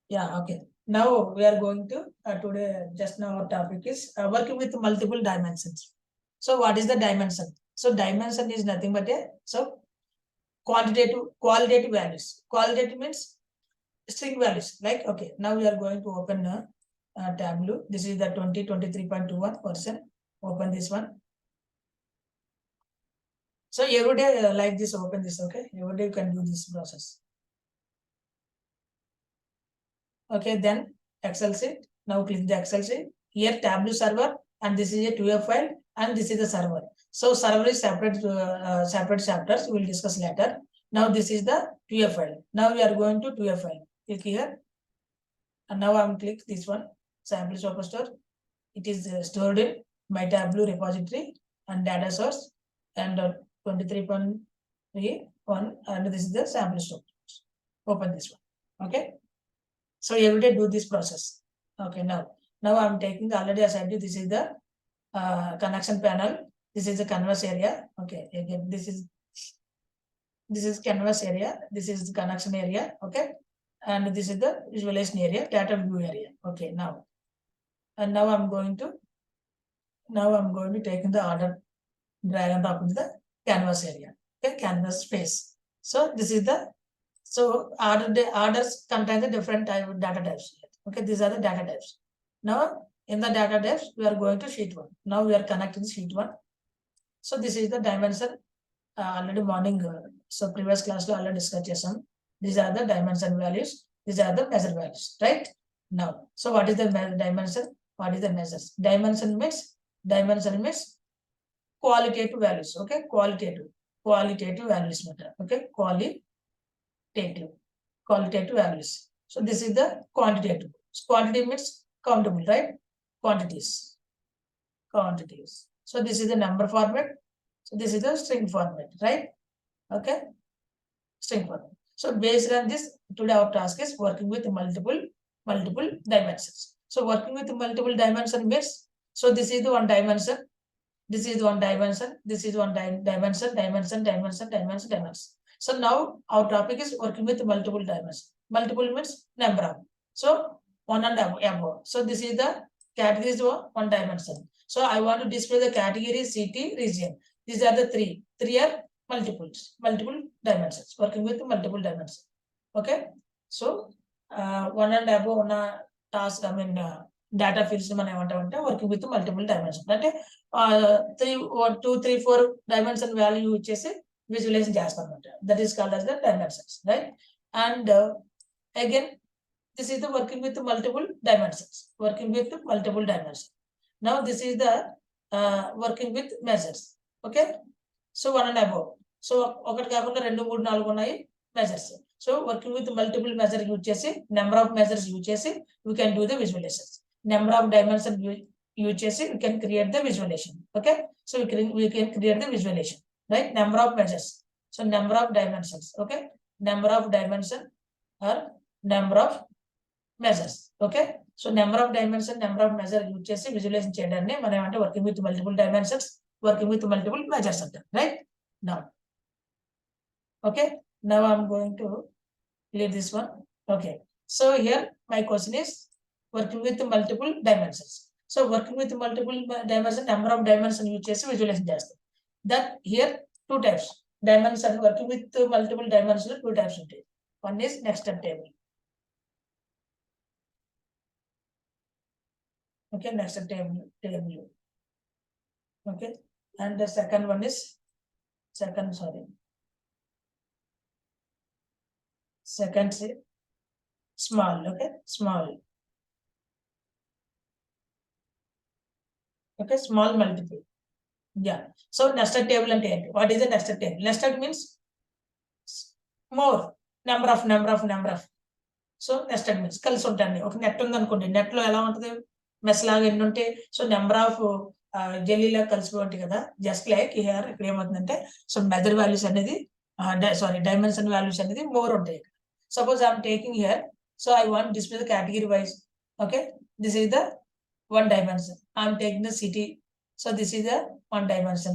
Yeah, okay. Now we are going to today. Just now our topic is working with multiple dimensions. So what is the dimension? So dimension is nothing but a qualitative values. Qualitative means string values. Like okay, now we are going to open Tableau. This is the 2023.21 version. Open this one. So every day like this, open this. Okay, every day you can do this process. Okay, then Excel sheet. Now click the Excel sheet. Here Tableau server, and this is a 2F file, and this is the server. So server is separate chapters. We will discuss later. Now this is the 2F file. Now we are going to 2F file. Click here, and now I am click this one. Sample superstore. It is stored in my Tableau repository and data source, and 23.31, and this is the sample store. Open this one. Okay. So every day do this process. Okay, now I'm taking already I said you this is the connection panel. This is the canvas area. Okay, again this is canvas area. This is the connection area. Okay, and this is the visualization area, data view area. Okay, now I'm going to take in the order, drag and drop into the canvas area. Okay, canvas space. So this is the orders contain the different type of data types. Okay, these are the data types. Now in the data types, we are going to sheet 1. Now we are connecting sheet 1. So this is the dimension already morning. So previous class we already discussed some. These are the dimension values. These are the measure values, right? Now, so what is the dimension? What is the measures? Dimension means qualitative values. Okay, qualitative values matter. Okay, qualitative values. So this is the quantitative. Quantity means countable, right? Quantities. So this is the number format. So this is the string format, right? Okay, string format. So based on this, today our task is working with multiple dimensions. So working with multiple dimension means, so this is the one dimension. This is one dimension. This is one dimension. So now our topic is working with multiple dimensions. Multiple means number of. So one and above. So this is the category is one dimension. So I want to display the category, city, region. These are the three. Three are multiple dimensions. Working with multiple dimensions. Okay. So one and above one task. I mean data fields working with multiple dimensions. That is 2, 3, 4 dimension value visualization that is called as the dimensions, right? And again, this is the working with multiple dimensions. Now this is the working with measures. Okay, so one and above. So measures. So working with multiple measures number of measures we can do the visualizations. Number of dimensions we can create the visualization. Okay, so we can create the visualization, right? Number of measures. So number of dimensions. Okay, number of dimension or number of measures. Okay, so number of dimension, number of measure visualization cheyadani manam working with multiple dimensions, working with multiple measures, right? Now, okay, now I'm going to clear this one. Okay, so here my question is working with multiple dimensions. So working with multiple dimension, number of dimensions visualization chestam. That here two types dimension, working with multiple dimensions, two types. One is next step table. Okay, next step table. Okay, and the second one is second small. Okay, small. Okay, small multiple. Yeah. So nested table and table. What is a nested table? Nested means more number of. So nested means కలిసి ఉంటాయండి. ఒక net ఉంది అనుకోండి, net లో ఎలా ఉంటుంది, mess లాగా ఎన్ని ఉంటే, సో నెంబర్ ఆఫ్ జెల్లీలా కలిసిపోయి ఉంటాయి కదా. జస్ట్ లైక్ హియర్ ఇక్కడ ఏమవుతుందంటే, సో మెజర్ వాల్యూస్ అనేది డైమెన్షన్ వాల్యూస్ అనేది మోర్ ఉంటాయి. Suppose I'm taking here, so I want display the category wise. Okay, this is the one dimension. I'm taking the city, so this is the one dimension.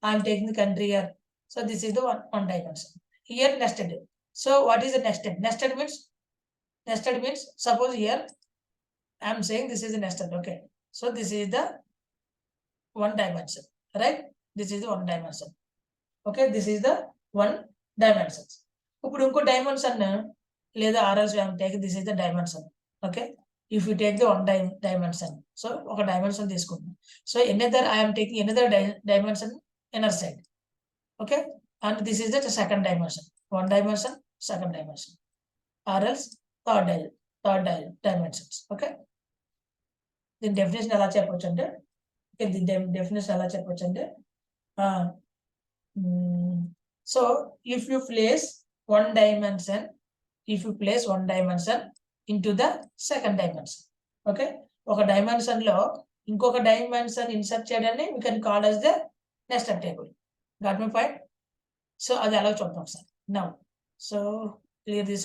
I'm taking the country here, so this is the one dimension. Here nested. So what is the nested? Nested means suppose here I am saying this is a nested. Okay. So this is the one dimension, right? This is the one dimension. Okay, this is the one dimension. ఇప్పుడు ఇంకో dimension లేదా or else take this is the dimension. Okay, if you take the one dimension, so ఒక dimension తీసుకుంటాం. So another I'm taking another dimension inner side. Okay, and this is the second dimension. One dimension, second dimension, or else third dimensions. Okay, దీని definition ఎలా చెప్పొచ్చు అంటే, definition ఎలా చెప్పొచ్చు అంటే, so if you place one dimension into the second dimension, okay, ఒక dimension లో ఇంకొక dimension ఇన్సర్ట్ చేయడాన్ని we can call as the nested table. Got my point? So అది ఎలా చూద్దాం ఒకసారి. Now so clear this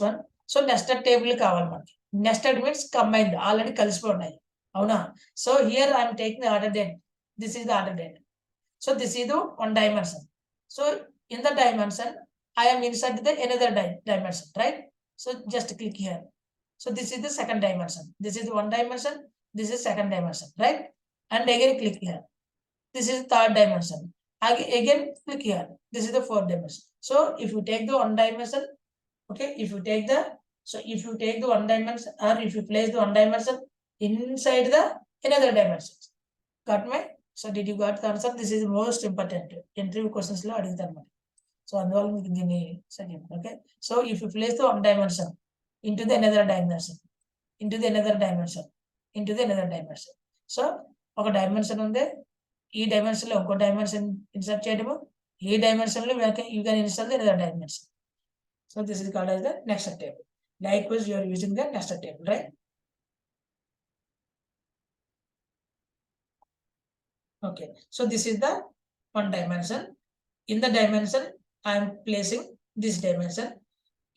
one. So nested table కావాలి మనకి. నెస్టెడ్ మీన్స్ కంబైన్డ్, ఆల్రెడీ కలిసిపోయి ఉన్నాయి, అవునా? So here I'm taking the order date. This is the order date. So this is the one dimension. So in the dimension, I am inside the another dimension, right? So just click here. So this is the second dimension. This is the one dimension. This is second dimension, right? And again click here. This is third dimension. Again click here. This is the fourth dimension. So if you take the one dimension, okay, if you take the one dimension, or if you place the one dimension inside the another dimension. Got my? So did you got the answer? This is most important. Interview questions lo adigutanu. So అందువల్ల మీకు దీన్ని second. Okay, so if you place the one dimension into the another dimension, so ఒక dimension ఉంది, ఈ dimension లో ఇంకో dimension insert చేయడము, ఈ డైమెన్షన్ లో you can insert the another dimension. So this is called as the nested table. Likewise you are using the nested table, right? Okay, so this is the one dimension. In the dimension, I am placing this dimension.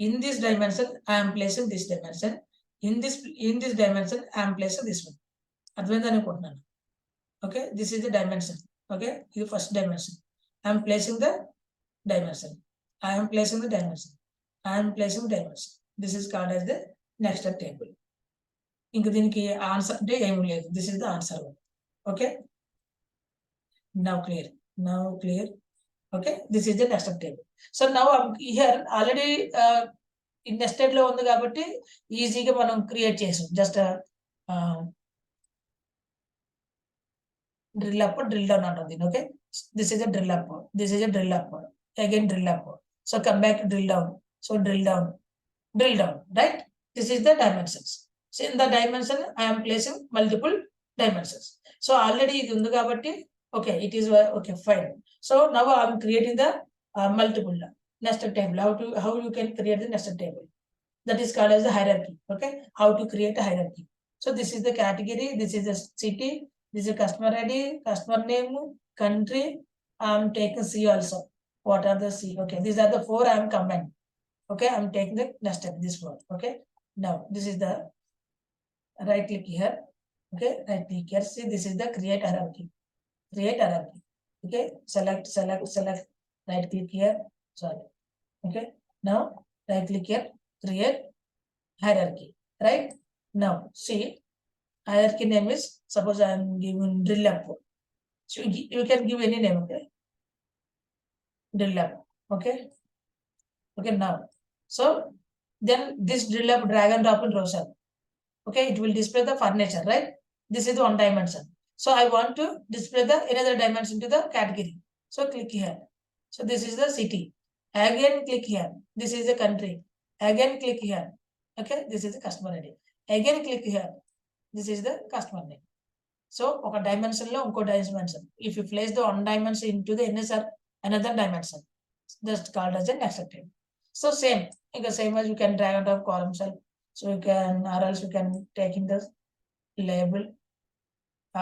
In this dimension, I am placing this dimension. In this dimension, I am placing this one. అర్థమైందని అనుకుంటున్నాను. Okay, this is the dimension. Okay, ఇది first dimension. I am placing the dimension. This is called as the nested table. ఇంక దీనికి answer అంటే ఏమీ లేదు. This is the answer. Okay. Now clear. Okay, this is the nested table. So now I'm here already in nested లో ఉంది కాబట్టి ఈజీగా మనం క్రియేట్ చేసాం. Just drill up, drill down అంటుంది. Okay, this is a drill up, again drill up. So come back, drill down. So drill down, right? This is the dimensions. So in the dimension I am placing multiple dimensions. So already ఇది ఉంది కాబట్టి okay, it is okay, fine. So now I am creating the multiple nested table. How you can create the nested table? That is called as the hierarchy. Okay, how to create a hierarchy? So this is the category, this is the city, this is customer ID, customer name, country. I am taking C also. What are the C? Okay, these are the four I am combined. Okay, I am taking the nested, this one. Okay, now this is the right click here. Okay, right click here. See, this is the create hierarchy. Okay, select, right click here. Sorry. Okay, now right click here, create hierarchy. Right now, see, hierarchy name is, suppose I am giving drill up. So you can give any name. Okay, drill up. Okay, now, so then this drill up, drag and drop in browser. Okay, it will display the furniture, right? This is the one dimension. So I want to display the another dimension to the category. So click here. So this is the city. Again click here. This is the country. Again click here. Okay, this is the customer ID. Again click here. This is the customer name. So ఒక dimension లో ఇంకో dimension. If you place the one dimension into the another dimension, that's called as a nested table. So same, same as you can drag and drop column cell. So you can, or else you can take in the label,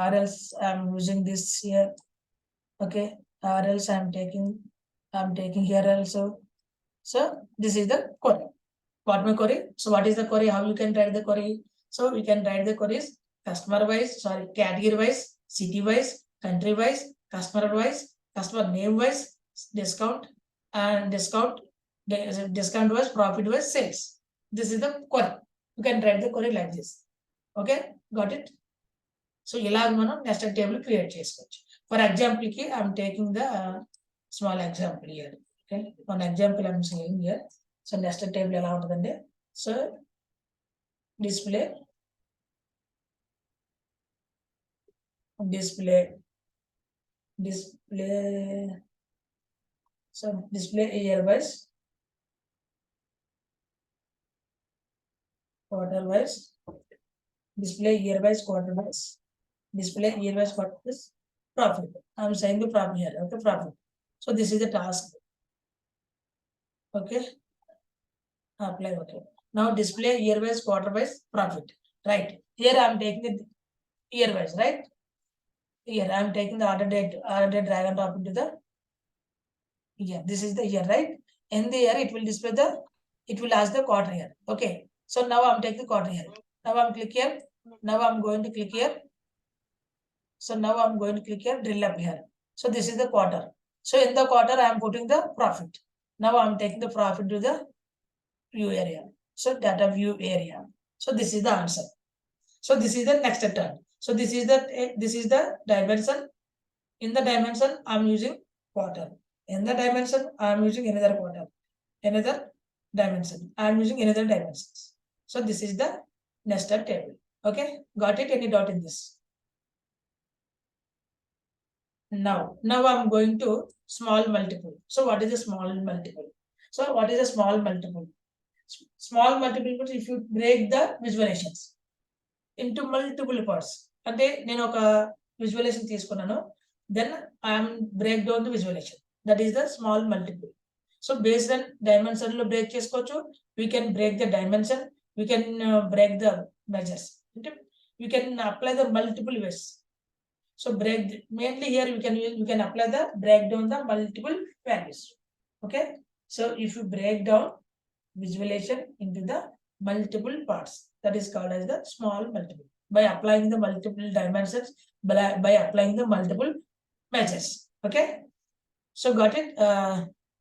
or else I'm using this here. Okay, or else I'm taking here also. So this is the query. Got my query? So what is the query? How you can write the query? So we can write the queries category wise, city wise, country wise, customer wise, customer name wise, discount, and discount was profit was sales. This is the query. You can write the query like this. Okay, got it? So ఇలాగ మనం nested table create చేసుకోవచ్చు. For example ki I am taking the small example here. Okay, one example I am saying here. So nested table ఎలా ఉంటుందండి? So display so display year wise, quarter wise, display year wise, quarter wise, display year wise, quarter wise, profit. I'm saying the profit here. Okay, profit. So this is the task. Okay, apply. Okay, now display year wise, quarter wise, profit. Right here I'm taking the year wise, right? Here I'm taking the order date drag and drop into the year. This is the year, right? In the year it will display the, it will ask the quarter here. Okay, so now I'm taking the quarter here. Now I'm click here. Now I'm going to click here. So now I'm going to click here, drill up here. So this is the quarter. So in the quarter I am putting the profit. Now I'm taking the profit to the view area. So data view area. So this is the answer. So this is the next turn. So this is the dimension. In the dimension I'm using quarter. In the dimension I'm using another quarter. Another dimension. I'm using another dimensions. So this is the nested table. Okay, got it? Any dot in this? Now I'm going to small multiple. So what is a small multiple? So what is a small multiple? Small multiple means if you break the visualizations into multiple parts. అంటే నేను ఒక visualization తీసుకున్నాను, then I am break down the visualization. That is the small multiple. So based on dimension లో break చేసుకోవచ్చు. We can break the dimension. We can break the measures. We can apply the multiple ways. So mainly here you can apply the break down the multiple values. Okay, so if you break down visualization into the multiple parts, that is called as the small multiple, by applying the multiple dimensions, by applying the multiple measures. Okay, so got it?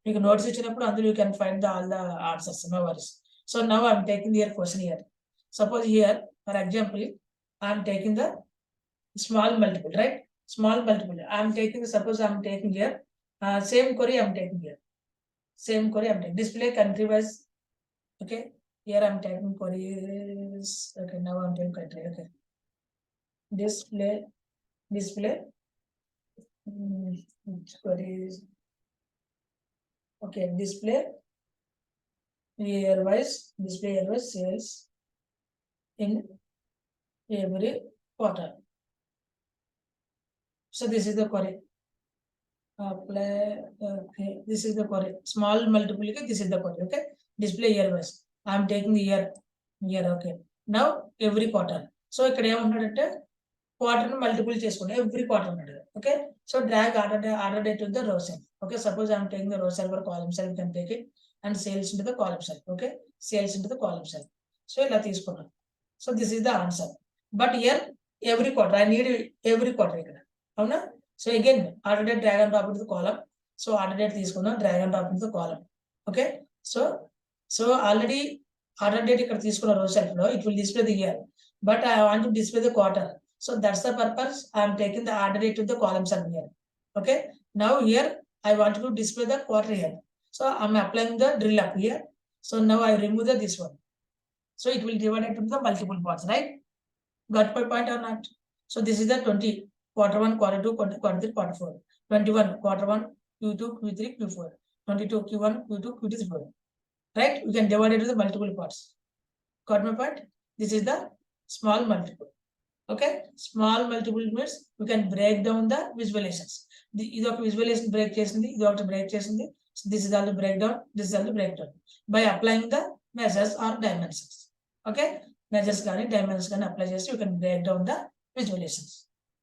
You can notice ichinapudu andu you can find all the answers, no worries. So now I'm taking your question here. Suppose here, for example, I'm taking the small multiple, right? Small multiple. I'm taking, suppose I'm taking here, same query I'm taking here. Same query I'm taking. Display country wise. Okay. Here I'm taking queries. Okay, now I'm taking country. Okay. Display. Queries. Okay, display year wise. Display year wise sales in every quarter. So this is the query. Apply. Okay, this is the query. Small multiple. This is the query. Okay, display year wise. I'm taking the year. Okay. Now every quarter. So ఇక్కడ ఏమంటాడంటే quarter multiple చేసుకోండి, every quarter అన్నాడు. Okay, so drag order date to the row cell. Okay, suppose I'm taking the row cell for column cell, you can take it and sales into the column cell. Okay, sales into the column cell. So ఇలా తీసుకున్నాను. So this is the answer. But here every quarter I need every quarter ఇక్కడ. అవునా? So again order date drag and drop into the column. So order date తీసుకుందాం, drag and drop into the column. Okay, so already order date ఇక్కడ తీసుకున్న row cell లో it will display the year, but I want to display the quarter. So that's the purpose I am taking the order date to the column cell here. Okay, now here I want to display the quarter here. So I'm applying the drill up here. So now I remove this one. So it will divide it into the multiple parts, right? Got my point or not? So this is the 20, quarter 1, quarter 2, quarter 3, quarter 4. 21, quarter 1, Q2, Q3, Q4. 22, Q1, Q2, Q3, Q4. Right? We can divide it into the multiple parts. Got my point? This is the small multiple. Okay, small multiple means you can break down the visualizations. ఇది ఒక visualization break చేసింది, ఇది ఒకటి break చేసింది. So this is all the breakdown, this is all the breakdown by applying the measures or dimensions. Okay, measures కానీ dimensions కానీ apply చేసి you can break down the visualizations.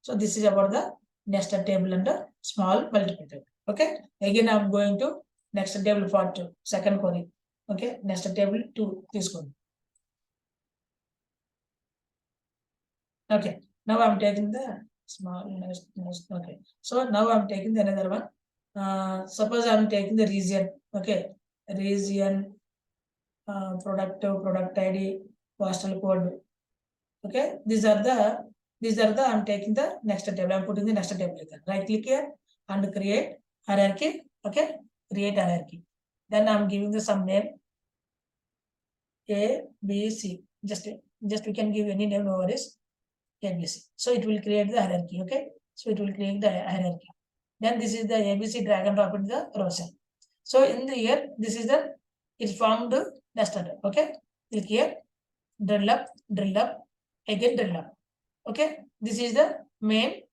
So this is about the nested table and the small multiple table. Okay, again I'm going to nested table for 2, second query. Okay, nested table 2 తీసుకోండి. Okay, now I'm taking the small nest. Okay, so now I'm taking the another one. Suppose I'm taking the region, okay, region, product ID, postal code, okay. These are the I'm taking the next table. I'm putting the next table here. Right click here and create hierarchy, okay, create hierarchy. Then I'm giving the some name A, B, C. Just we can give any name, no worries. ABC. So it will create the hierarchy, okay. So it will create the hierarchy. Then this is the ABC, drag and drop into the row cell. So in the here, this is the, it's formed nested, okay. Click here, drill up, again drill up, okay. This is the main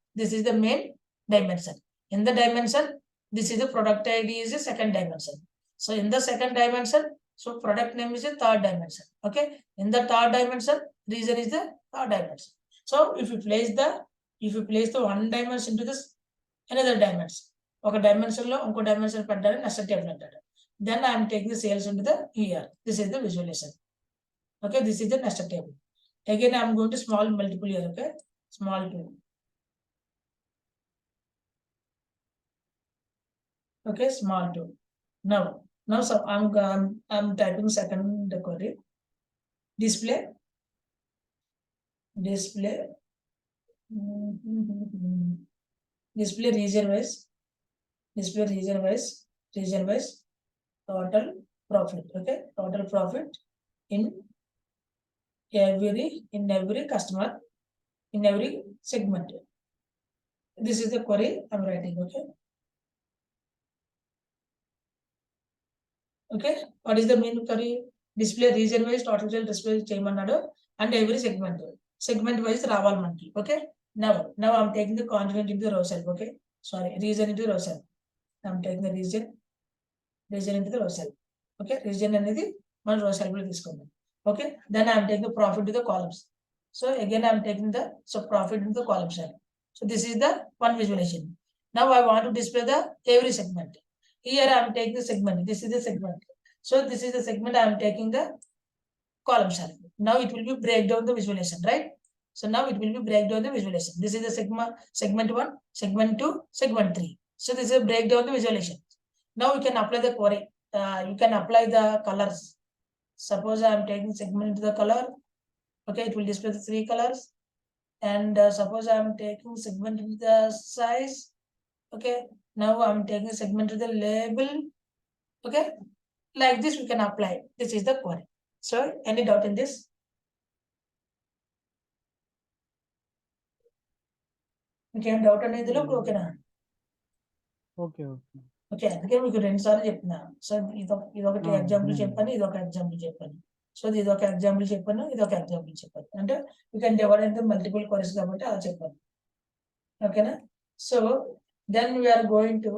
dimension. In the dimension, this is the product ID is the second dimension. So in the second dimension, so product name is the third dimension, okay. In the third dimension, region is the third dimension. So if you place the one dimension into this another dimension, ఒక dimension లో ఇంకో dimension పెట్టాలని next table అంటాడు. Then I am taking the sales into the here. This is the visualization. Okay, this is the next table. Again, I am going to small multiple here. Okay, small 2. Okay, small 2. Now so I'm typing second query. Display. Display region wise. Display region wise. Total profit. Okay, total profit in every customer, in every segment. This is the query I'm writing. Okay, what is the main query? Display region wise total sale display చేయమన్నాడు and every segment wise రావాలి మనకి. Okay, now I'm taking the continent into the row cell. Okay, sorry, region into the row cell. I'm taking the region into the row cell. Okay, region అనేది మన row cell లో తీసుకుందాం. Okay, then I'm taking the profit to the columns. So again I'm taking the profit into the column cell. So this is the one visualization. Now I want to display the every segment. Here I am taking the segment. This is the segment. So this is the segment I am taking the column cell. Now it will be break down the visualization, right? So now it will be break down the visualization. This is the segment 1, segment 2, segment 3. So this is a breakdown the visualization. Now you can apply the query. You can apply the colors. Suppose I am taking segment into the color. Okay, it will display the 3 colors. And suppose I am taking segment into the size. Okay, now I'm taking segment to the label. Okay, like this we can apply. This is the query. So any doubt in this? Okay, doubt on this? Okay na? Okay. Okay, అందుకే మీకు 2 సార్లు చెప్తున్నా. So ఇదొకటి example చెప్పాను, ఇదొక example చెప్పాను. So ఇదొక example చెప్పాను, ఇదొక ఎగ్జాంపుల్ చెప్పాను. అంటే you can divide into multiple queries కాబట్టి అలా చెప్పాను. ఓకేనా? So then we are going to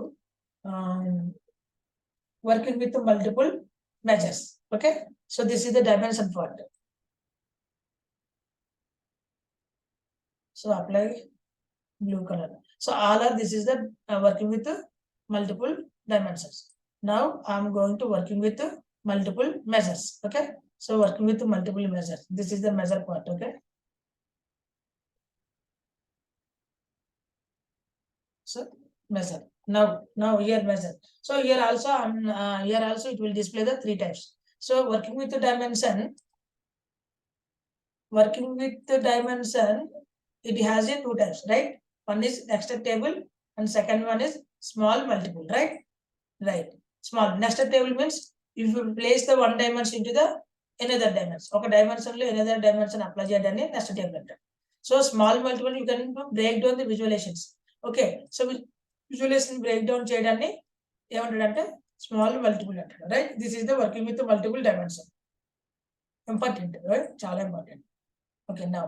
working with multiple measures. Okay, so this is the dimension part. So apply blue color. So all are this is the working with multiple dimensions. Now I'm going to working with multiple measures. Okay, so working with multiple measures. This is the measure part. Okay, so measure. Now here measure. So here also it will display the 3 types. So working with the dimension, it has a 2 types, right? One is nested table and second one is small multiple, right? Small nested table means if you place the one dimension into the another dimension, okay, dimension lo another dimension apply cheyadani nested table antaru. So small multiple you can break down the visualizations. Okay, so visualization breakdown cheyadani ఏమంటాడంటే small multiple అంటాడు, right? This is the working with the multiple dimension. Important, right? చాలా important. Okay, now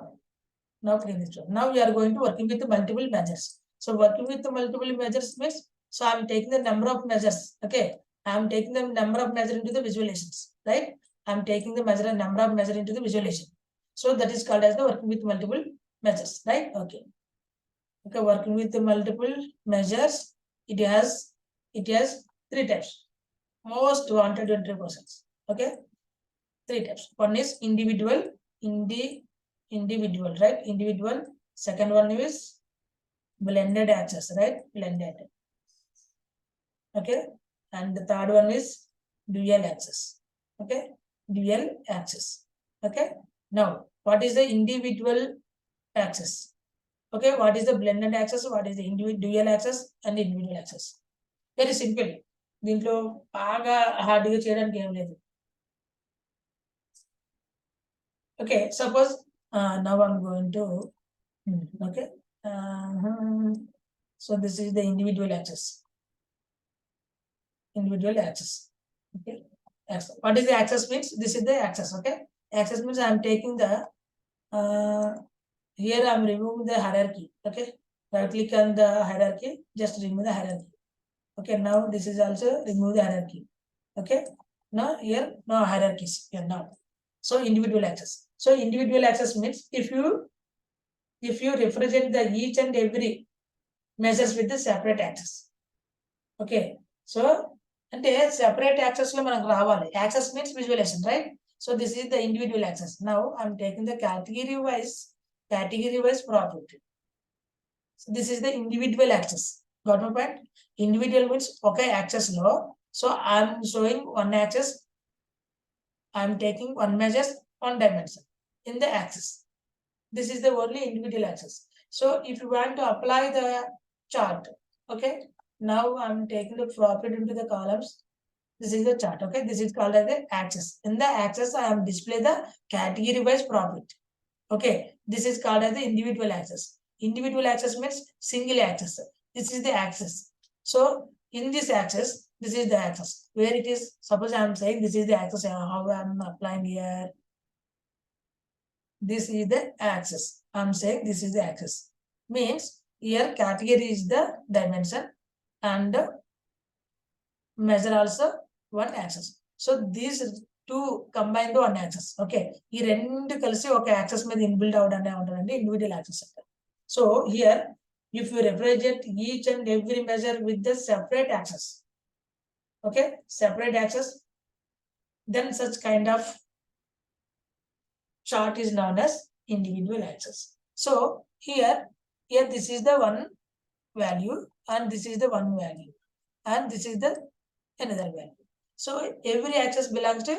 we are going to working with the multiple measures. So working with the multiple measures means, so I am taking the number of measures. Okay, I am taking the number of measure into the visualizations, right? I am taking the number of measure into the visualization. So that is called as the working with multiple measures, right? Okay, working with the multiple measures, it has 3 types. Most wanted 20%. Okay, 3 types. One is individual, right? Individual. Second one is blended access, right? Blended. Okay, and the third one is dual axis. Okay, dual axis. Okay, now what is the individual axis? Okay, what is the blended axis? What is the dual axis and individual axis? Very simple. దీంట్లో బాగా హార్డ్గా చేయడానికి ఏం లేదు. Okay, suppose now I'm going to okay. So this is the individual axis. Individual axis. Okay. Axis. What is the axis means? This is the axis. Okay. Axis means I'm taking the here I'm removing the hierarchy. Okay. Right click on the hierarchy. Just remove the hierarchy. Okay. Now this is also remove the hierarchy. Okay. Now here no hierarchies here now. So individual axis. So individual axis means if you represent the each and every measures with the separate axis. Okay. So అంటే separate axis లో మనకు రావాలి. Axis means visualization, right? So this is the individual axis. Now I'm taking the category wise property. So this is the individual axis. Got my point? Individual means okay axis లో. So I'm showing one axis. I'm taking one measures, one dimension in the axis. This is the only individual axis. So if you want to apply the chart, okay, now I'm taking the property into the columns. This is the chart. Okay, this is called as the axis. In the axis, I am display the category wise property. Okay, this is called as the individual axis. Individual axis means single axis. This is the axis. So in this axis, this is the axis. Where it is, suppose I am saying this is the axis. How I am applying here. This is the axis. I'm saying this is the axis. Means here category is the dimension and measure also one axis. So these two combined one axis. Okay. ఈ రెండు కలిసి ఒక access మీద inbuilt అవడానికి ఉంటుందండి individual access అంటే. So here if you represent each and every measure with the separate axis. Okay, separate axis, then such kind of chart is known as individual axis. So here this is the one value and this is the one value and this is the another value. So every axis belongs to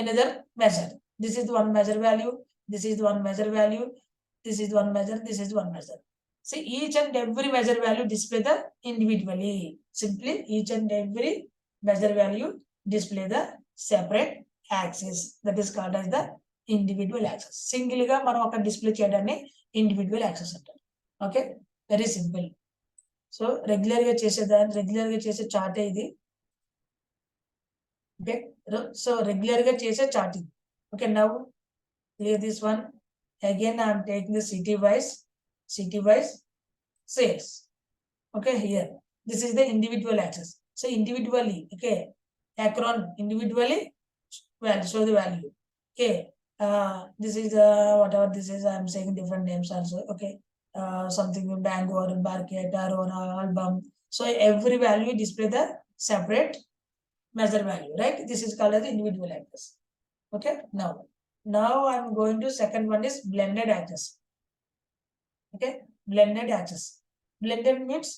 another measure. This is the one measure value, this is the one measure value, this is one measure, this is one measure. See each and every measure value display the individually. Simply each and every measure value display the separate axis. That is called as the individual axis. Single గా మనం ఒక display చేయడాన్ని individual access అంటారు. Okay, very simple. So regular గా చేసే chart ఇది. Okay, so regular గా చేసే చార్ట్ ఇది. Okay, now clear this one. Again I am taking the city wise sales. Okay, here this is the individual axis. So individually, okay, acron individually value, show the value. Okay, this is whatever this is, I am saying different names also. Okay, something bank or market or album. So every value display the separate measure value, right? This is called as the individual axis. Okay, now I'm going to second one is blended axis. Okay, blended axis. Blended means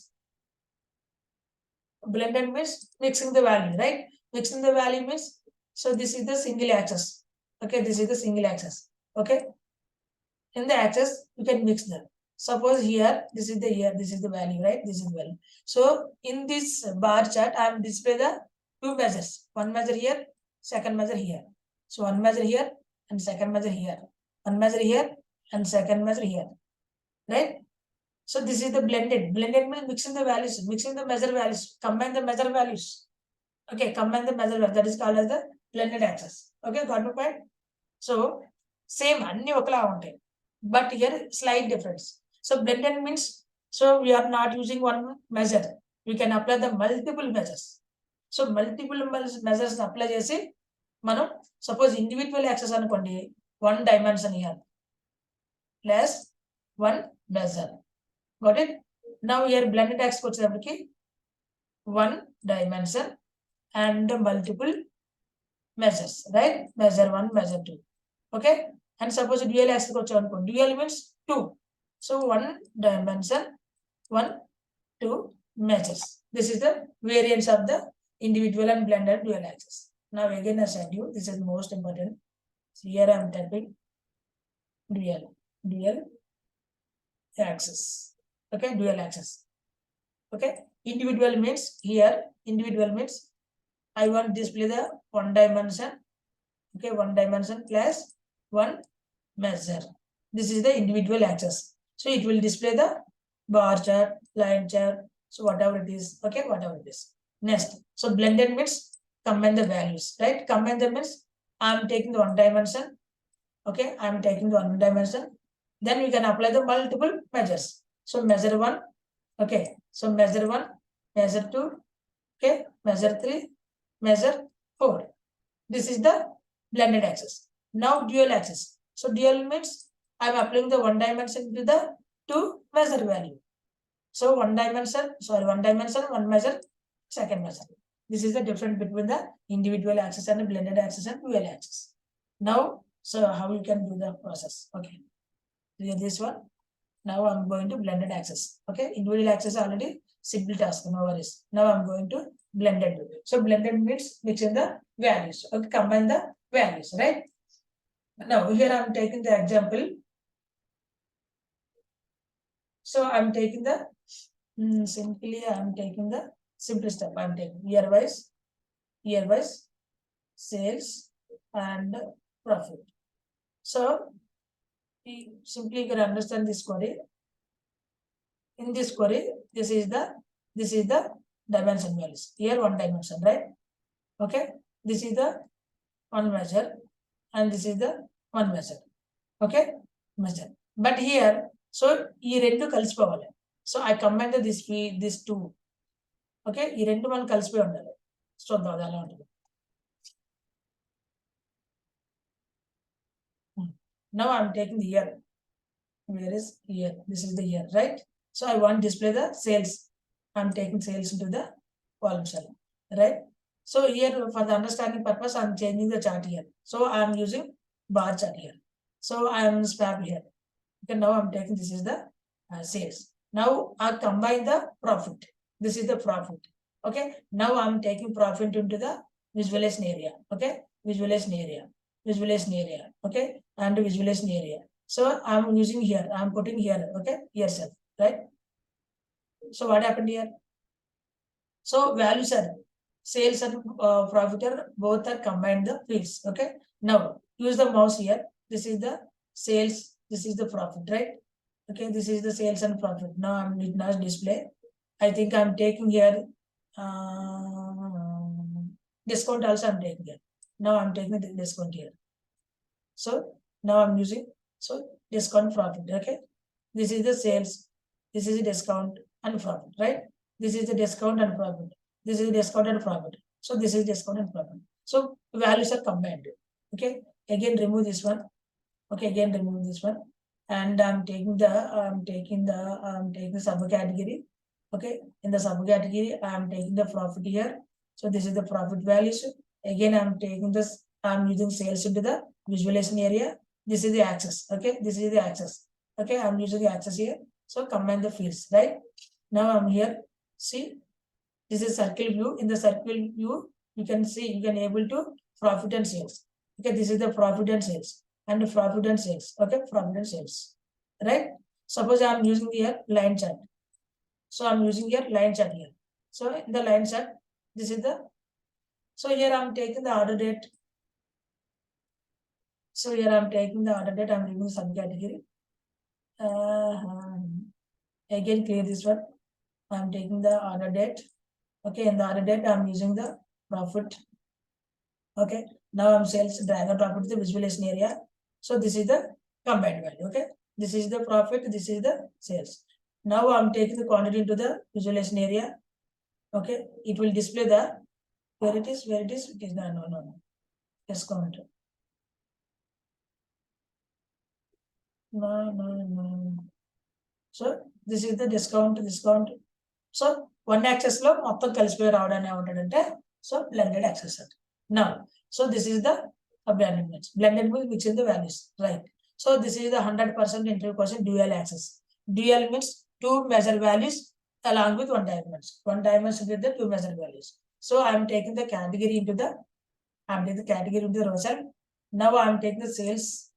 mixing the value, right? Mixing the value means, so this is the single axis. Okay, this is the single axis. Okay, in the axis you can mix them. Suppose here this is the value, right? This is the value. So in this bar chart I am display the two measures. One measure here, second measure here. So one measure here and second measure here. One measure here and second measure here. Right? So this is the blended. Blended means mixing the values, mixing the measure values, combine the measure values. Okay, combine the measure values. That is called as the blended axis. Okay, got my point? So same అన్ని ఒకలా ఉంటాయి, but here slight difference. So blended means, so we are not using one measure. We can apply the multiple measures. So multiple measures apply చేసి మనం suppose individual access అనుకోండి, one dimension here plus one measure. Got it? Now here blended axis వచ్చేటప్పటికి one dimension and multiple measures, right? Measure 1, measure 2. Okay, and suppose dual axis వచ్చామనుకో, dual means 2. So one dimension, 1, 2 measures. This is the variance of the individual and blended dual axis. Now again I said you, this is most important. So here I am typing dual axis. Okay, dual axis. Okay, individual means here, individual means I want to display the one dimension. Okay, one dimension plus one measure. This is the individual axis. So it will display the bar chart, line chart, so whatever it is, okay, whatever it is. Next, so blended means combine the values, right? Combine the means I'm taking the one dimension, okay, I'm taking the one dimension. Then we can apply the multiple measures. So measure one, okay, so measure one, measure two, okay, measure three, measure four. This is the blended axis. Now dual axis. So dual means I'm applying the one dimension to the two measure value. So one dimension, one measure, second measure. This is the difference between the individual axis and the blended axis and dual axis. Now, so how you can do the process? Okay, clear this one. Now I'm going to blended axis. Okay, individual axis already simple task, no worries. Now I'm going to blended. So blended means mixing the values. Okay, combine the values, right? Now here I'm taking the example. So I'm taking the simply I'm taking the simple step. I'm taking year wise sales and profit. So simply you can understand this query. In this query, this is the dimension values. Here one dimension, right? Okay, this is the one measure and this is the one measure. Okay, measure. But here, so ఈ రెండు కలిసిపోవాలి. So I combined this two. Okay, ఈ రెండు మనం కలిసిపోయి ఉండాలి. చూద్దాం అది ఎలా ఉంటుంది. Now I'm taking the year. Where is year? This is the year, right? So I want to display the sales. I'm taking sales into the column cell, right? So here for the understanding purpose, I'm changing the chart here. So I'm using bar chart here. So I am swap here. Okay, now I'm taking this is the sales. Now I combine the profit. This is the profit. Okay, now I'm taking profit into the visualization area. Okay, visualization area. Okay, and visualization area. So I'm using here. I'm putting here. Okay, here self, right? So what happened here? So values are sales and profit are both are combined the fields. Okay, now use the mouse here. This is the sales. This is the profit, right? Okay, this is the sales and profit. Now I'm did not display. I think I'm taking here discount also I'm taking here. Now I'm taking the discount here. So now I'm using so discount profit. Okay, this is the sales. This is the discount and profit, right? This is the discount and profit. This is discount and profit. So this is discount and profit. So values are combined. Okay, again remove this one. Okay, again remove this one. And I'm taking the subcategory. Okay, in the subcategory, I'm taking the profit here. So this is the profit values. Again, I'm taking this, I'm using sales into the visualization area. This is the axis. Okay, this is the axis. Okay, I'm using the axis here. So combine the fields, right? Now I'm here. See, this is circle view. In the circle view, you can see, you can able to profit and sales. Okay, this is the profit and sales. And profit and sales. Okay, profit and sales. Right? Suppose I'm using here line chart. So I'm using here line chart here. So in the line chart, this is the, so here I'm taking the order date. So here I'm taking the order date, I'm removing subcategory. Again, clear this one. I'm taking the order date. Okay, in the order date, I'm using the profit. Okay, now I'm sales, drag and drop it to the visualization area. So this is the combined value. Okay, this is the profit, this is the sales. Now I'm taking the quantity into the visualization area. Okay, it will display the where it is, it is no discount. No. So this is the discount. So one axis lo మొత్తం కలిసిపోయి రావడం ఏమంటాడంటే so blended axis. Now, so this is the blended means. Blended means mixing the values, right? So this is the 100% interview question dual axis. Dual means two measure values along with one dimension with the two measure values. So I'm taking the category into the row cell. Now I'm taking the sales.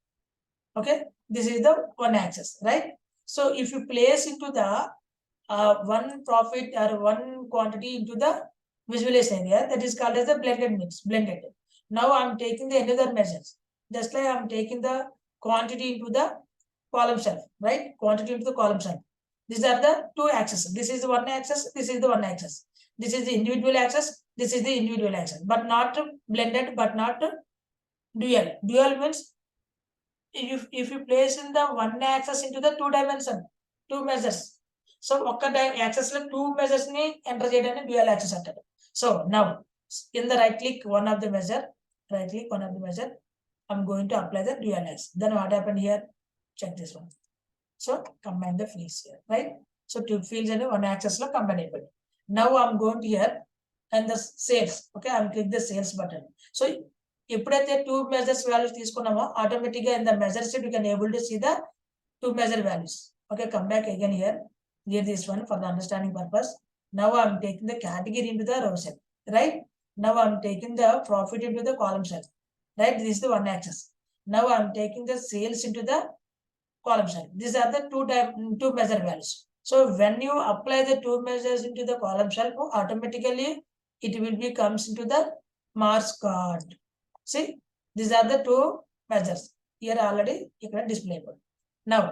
Okay, this is the one axis, right? So if you place into the one profit or one quantity into the visualization area, that is called as the blended mix, blended. Now I'm taking the another measures. Just like I'm taking the quantity into the column shelf, right? Quantity into the column shelf. These are the two axes. This is the one axis. This is the one axis. This is the individual axis. This is the individual axis, but not blended, but not dual. Dual means if you place in the one axis into the two dimension, two measures. So axis లో two measures ni enter చేయడాన్ని dual axis అంటారు. So now in the right click one of the measure, I'm going to apply the dual axis. Then what happened here? Check this one. So combine the fields here, right? So two fields and one axis lo combine అయిపోయింది. Now I'm going to here and the sales. Okay, I'm click the sales button. So ఎప్పుడైతే two measures values తీసుకున్నామో automatic గా in the measure sheet you can able to see the two measure values. Okay, come back again here, clear this one for the understanding purpose. Now I'm taking the category into the row cell, right? Now I'm taking the profit into the column cell, right? This is the one axis. Now I'm taking the sales into the column cell. These are the two measure values. So when you apply the two measures into the column cell, automatically it will be comes into the marks card. See, these are the two measures here already you can display. Now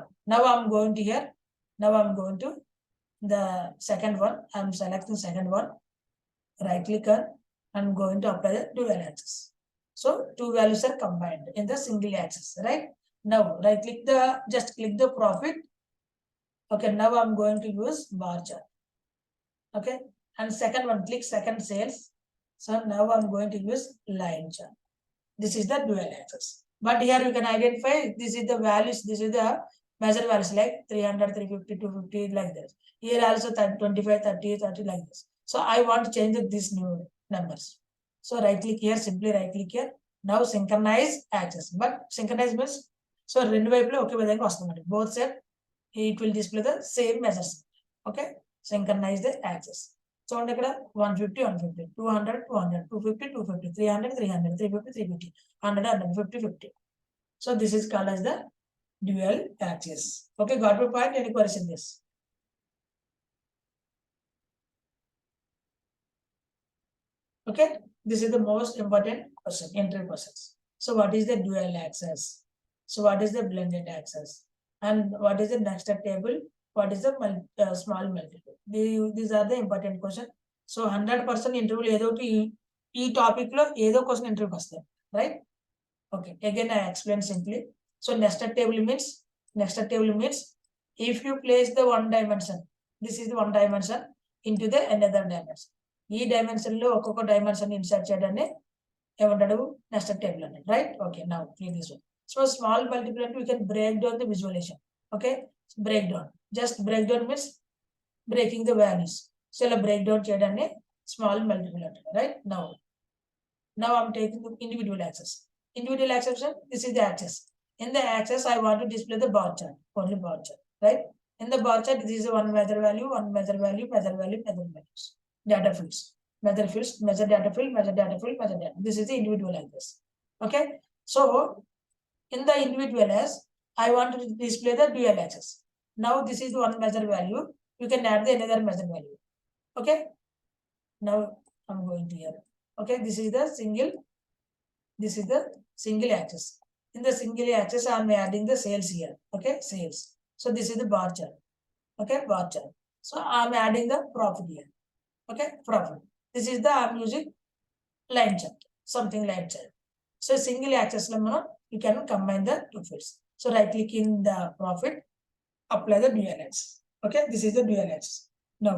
I'm going to here. Now I'm going to the second one. I'm selecting second one. Right click on. I'm going to apply the dual axis. So two values are combined in the single axis, right? Now right click just click the profit. Okay, now I'm going to use bar chart. Okay, and second one, click second sales. So now I'm going to use line chart. This is the dual axis. But here you can identify this is the values, this is the measure values like 300, 350, 250 like this. Here also 25, 30, 30 like this. So I want to change these new numbers. So right click here, simply right click here. Now synchronize axis. But synchronize means so రెండు వైపులో ఒకే విధంగా వస్తుంది. Both side it will display the same measures. Okay, synchronize the axis. So ఇక్కడ 150, 150, 200, 200, 250, 250, 300, 300, 350, 350, 100, 150, 50. So this is called as the dual axis. Okay, got my point? Any question this? Okay, this is the most important question, entry questions. So what is the dual axis? So what is the blended axis? And what is the next table? What is the small multiple? These are the important question. So 100% interview ఏదో ఈ topic లో ఏదో question ఇంటర్వ్యూకి వస్తాయి, right? Okay, again I explain simply. So nested table means if you place the one dimension, this is the one dimension into the another dimension. ఈ dimension లో ఒక్కొక్క dimension insert చేయడాన్ని ఏమంటాడు? నెస్టెడ్ టేబుల్ అని, right? Okay, now clear this one. So small multiple అంటే we can break down the visualization. Okay, break down. Just break down means breaking the values. So ఇలా break down చేయడాన్ని small multiple అంటారు, right? Now I'm taking the individual axis. Individual axis, this is the axis. In the axis, I want to display the bar chart, only bar chart, right? In the bar chart, this is one measure value, measure values, data fields, measure data field, measure data field, measure data. This is the individual axis. Okay, so in the individual axis, I want to display the dual axis. Now this is one measure value. You can add the another measure value. Okay, now I'm going to here. Okay, this is the single axis. In the single axis, I am adding the sales here. Okay, sales. So this is the bar chart. Okay, bar chart. So I am adding the profit here. Okay, profit. This is the I am using line chart, something line chart. So single axis you can combine the two fields. So right click in the profit, apply the dual axis. Okay, this is the dual axis. Now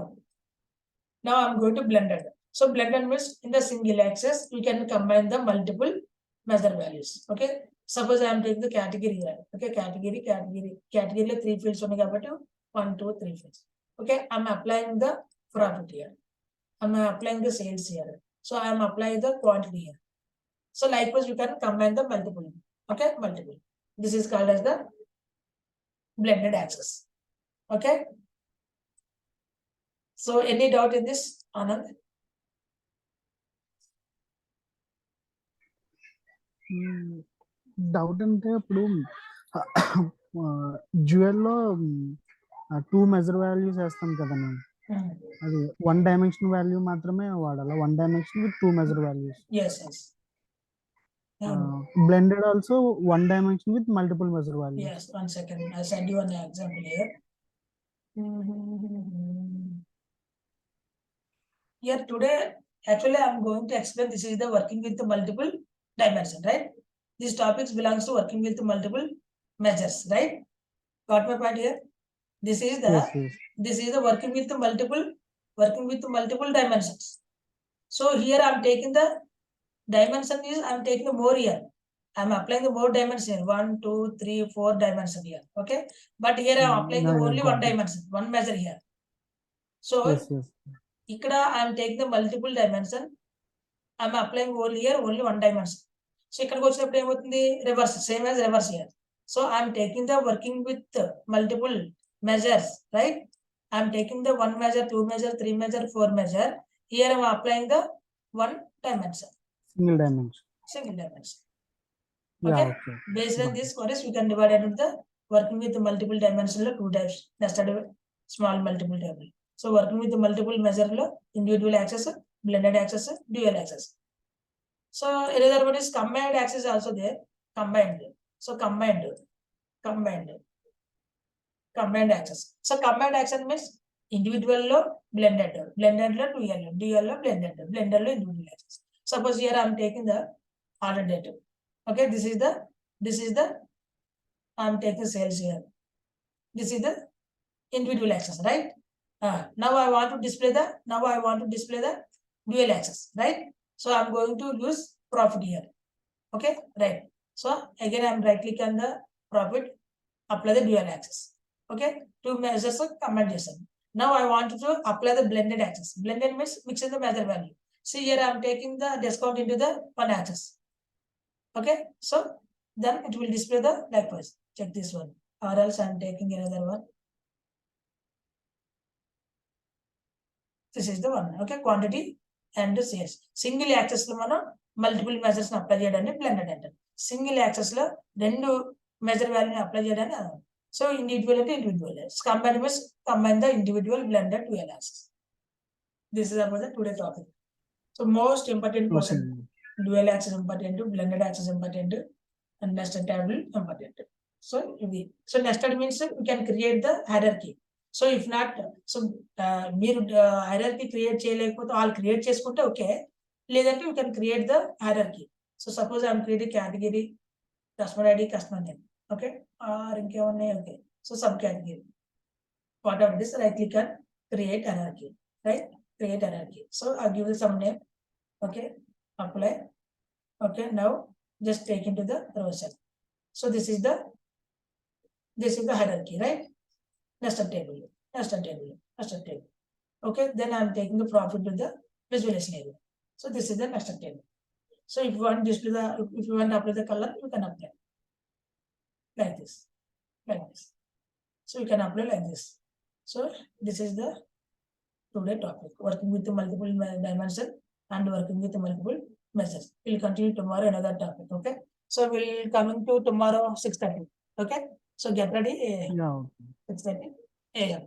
I'm going to blended. So blended means in the single axis we can combine the multiple measure values. Okay, suppose I am taking the category here. Okay, category lo 3 fields ఉన్నాయి కాబట్టి 1 2 3 fields. Okay, I'm applying the profit here. I'm applying the sales here. So I am applying the quantity here. So likewise you can combine the multiple. Okay, multiple. This is called as the blended axis. Okay, So any doubt in this, Anand? Doubt అంటే ఇప్పుడు జ్యువెల్లో 2 measure values వేస్తాం కదా నేను, అది 1 dimension value మాత్రమే వాడాలి, 1 dimension with 2 measure values. Yes, yes. Blended also 1 dimension with multiple measure values. Yes, 1 second. I send you an example here. Here today, actually, I'm going to explain this is the working with the multiple dimension, right? These topics belongs to working with multiple measures, right? Got my point here? This is the Yes, yes. this is the working with multiple dimensions. So here I'm taking the dimension is I'm taking the more here. I'm applying the more dimension 1, 2, 3, 4 dimension here. Okay, but here I'm applying the Yeah, only got one it. dimension, one measure here. So Yes, yes. ikkada I'm taking the multiple dimension. I'm applying only here only one dimension. So ikkadiki vachinappudu em avutundi reverse, same as reverse here. So I'm taking the working with multiple measures, right? I'm taking the 1 measure, 2 measure, 3 measure, 4 measure. Here I'm applying the 1 dimension, Single dimension. single dimension. Yeah, Okay. okay. Based on Got this, what is we can divide into the working with the multiple dimension lo 2 types. Nested small multiple table. So working with the multiple measure lo individual axis, blended axis, dual axis. So another one is combined axis also there. Combined. So combined axis. So combined axis means individual lo blended lo dual lo blended lo individual axis. Suppose here I am taking the order date. Okay, this is the I'm taking sales here. This is the individual axis, right? Now I want to display the dual axis, right? So I'm going to use profit here. Okay, right. So again I'm right click on the profit, apply the dual axis. Okay, 2 measures are combination. Now I want to apply the blended axis. Blended means mixing the measure value. See here I'm taking the discount into the one axis. Okay, so then it will display the likewise. Check this one, or else I'm taking another one. This is the one. Okay, quantity and sales. Single axis lo మనం multiple measures ని apply చేయడాన్ని blended అంటారు. Single access లో 2 measure వాల్యూని apply చేయడాన్ని అన్నాం. So individual అంటే individual, combine means combine the individual blended dual axis. This is about the today topic. So most important question, dual axis important, blended axis important, and nested table important. So nested means we can create the hierarchy. So if not, so మీరు hierarchy create చేయలేకపోతే all create చేసుకుంటే okay, లేదంటే we can create the hierarchy. So suppose I am creating category, customer ID, customer name, okay, or ఇంకేమున్నాయి, okay, so subcategory, whatever this, right click on create hierarchy, right? Create hierarchy. So I'll give you some name. Okay, apply. Okay, now just take into the row cell. So this is the hierarchy, right? Nested table. Okay, then I'm taking the profit to the visualization area. So this is the nested table. So if you want if you want to apply the color, you can apply like this. So you can apply like this. So this is the today topic, working with the multiple dimension and working with the multiple measures. We'll continue tomorrow another topic. Okay, so we'll coming to tomorrow 6:30. Okay, so get ready. 6:30 a.m.